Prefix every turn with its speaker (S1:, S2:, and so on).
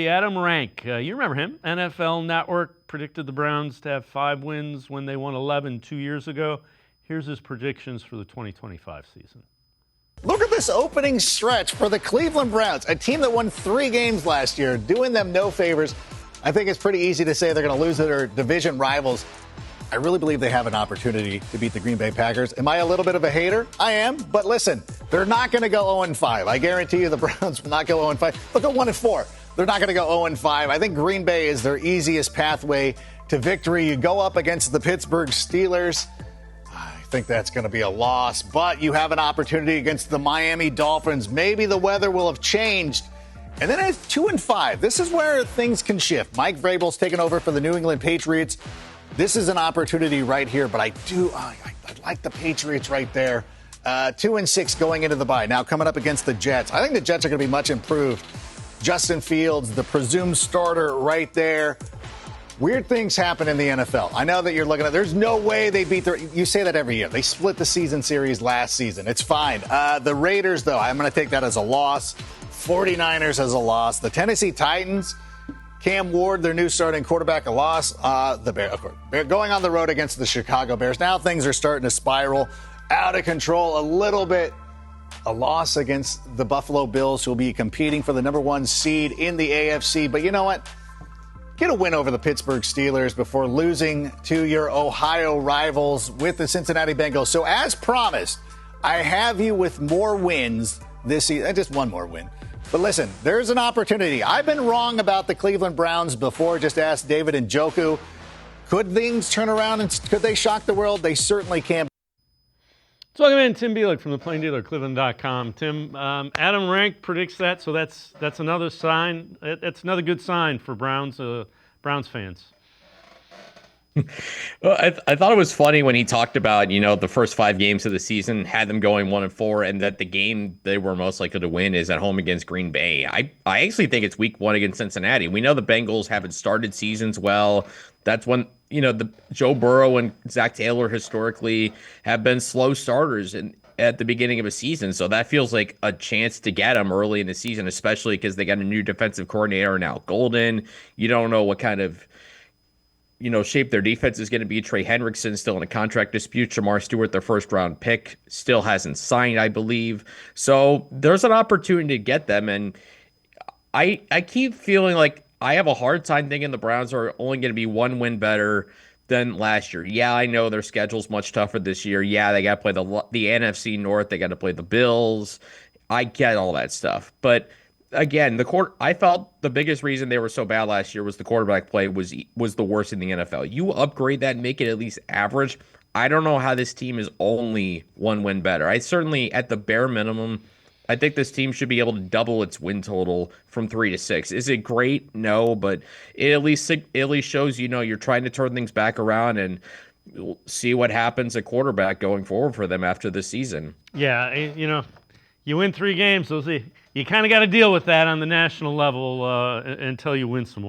S1: Adam Rank, you remember him. NFL Network predicted the Browns to have 5 wins when they won 11 2 years ago. Here's his predictions for the 2025 season.
S2: Look at this opening stretch for the Cleveland Browns, a team that won 3 games last year, doing them no favors. I think it's pretty easy to say they're going to lose to their division rivals. I really believe they have an opportunity to beat the Green Bay Packers. Am I a little bit of a hater? I am. But listen, they're not going to go 0-5. I guarantee you the Browns will not go 0-5. They'll go 1-4. They're not going to go 0-5. I think Green Bay is their easiest pathway to victory. You go up against the Pittsburgh Steelers. I think that's going to be a loss. But you have an opportunity against the Miami Dolphins. Maybe the weather will have changed. And then at 2-5, this is where things can shift. Mike Vrabel's taken over for the New England Patriots. This is an opportunity right here, but I like the Patriots right there. 2-6 going into the bye. Now coming up against the Jets. I think the Jets are going to be much improved. Justin Fields, the presumed starter right there. Weird things happen in the NFL. I know that you're looking at, there's no way they beat you say that every year. They split the season series last season. It's fine. The Raiders, though, I'm going to take that as a loss. 49ers as a loss. The Tennessee Titans, Cam Ward, their new starting quarterback, a loss. The Bears, of course, they're going on the road against the Chicago Bears. Now things are starting to spiral out of control a little bit. A loss against the Buffalo Bills, who will be competing for the number 1 seed in the AFC. But you know what? Get a win over the Pittsburgh Steelers before losing to your Ohio rivals with the Cincinnati Bengals. So as promised, I have you with more wins this season. Just one more win. But listen, there's an opportunity. I've been wrong about the Cleveland Browns before. Just ask David Njoku. Could things turn around and could they shock the world? They certainly can.
S1: So welcome in, Tim Bielik from the Plain Dealer, cleveland.com. Tim, Adam Rank predicts that, so that's another sign. That's another good sign for Browns fans.
S3: Well, I thought it was funny when he talked about, the first 5 games of the season, had them going 1-4, and that the game they were most likely to win is at home against Green Bay. I actually think it's week 1 against Cincinnati. We know the Bengals haven't started seasons well. That's when, the Joe Burrow and Zach Taylor historically have been slow starters at the beginning of a season. So that feels like a chance to get them early in the season, especially because they got a new defensive coordinator now, Golden. You don't know what kind of shape their defense is going to be. Trey Hendrickson still in a contract dispute. Jamar Stewart, their first-round pick, still hasn't signed, I believe. So there's an opportunity to get them, and I keep feeling like I have a hard time thinking the Browns are only going to be 1 win better than last year. Yeah, I know their schedule's much tougher this year. Yeah, they got to play the NFC North. They got to play the Bills. I get all that stuff, but again, I felt the biggest reason they were so bad last year was the quarterback play was the worst in the NFL. You upgrade that and make it at least average. I don't know how this team is only 1 win better. I certainly, at the bare minimum, I think this team should be able to double its win total from 3 to 6. Is it great? No, but it at least shows you're trying to turn things back around and see what happens at quarterback going forward for them after this season.
S1: Yeah, you win 3 games, so you kind of got to deal with that on the national level until you win some more.